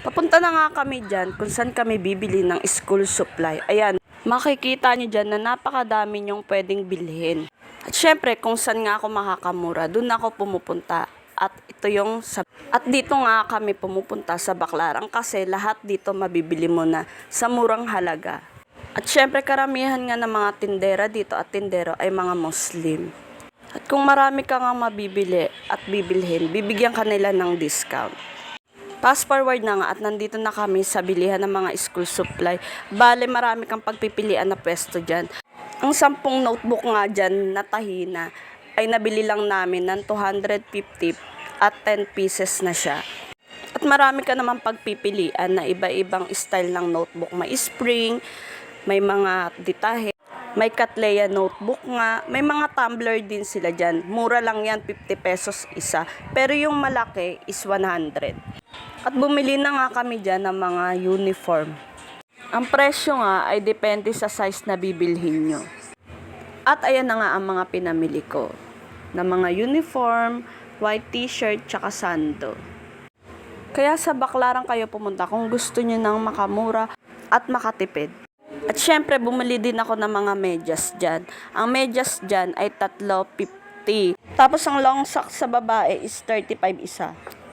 Papunta na nga kami dyan kung saan kami bibili ng school supply. Ayan, makikita nyo dyan na napakadami nyong pwedeng bilhin. At syempre, kung saan nga ako makakamura, dun ako pumupunta. At dito nga kami pumupunta sa Baclaran kasi lahat dito mabibili mo na sa murang halaga. At syempre, karamihan nga ng mga tindera dito at tindero ay mga Muslim. At kung marami ka nga mabibili at bibilhin, bibigyan ka nila ng discount. Fast forward na nga at nandito na kami sa bilihan ng mga school supply. Bale, marami kang pagpipilian na pwesto dyan. Ang 10 notebook nga dyan na tahina ay nabili lang namin ng 250 at 10 pieces na siya. At marami ka naman pagpipilian na iba-ibang style ng notebook. May spring, may mga detahe, may Cattleya notebook nga, may mga tumbler din sila dyan. Mura lang yan, 50 pesos isa. Pero yung malaki is 100. At bumili na nga kami dyan ng mga uniform. Ang presyo nga ay depende sa size na bibilhin nyo. At ayan na nga ang mga pinamili ko. Na mga uniform, white t-shirt, tsaka sando. Kaya sa Baclaran kayo pumunta kung gusto nyo ng makamura at makatipid. At syempre, bumili din ako ng mga medyas dyan. Ang medyas dyan ay 3.50. Tapos ang long socks sa babae is 35 isa.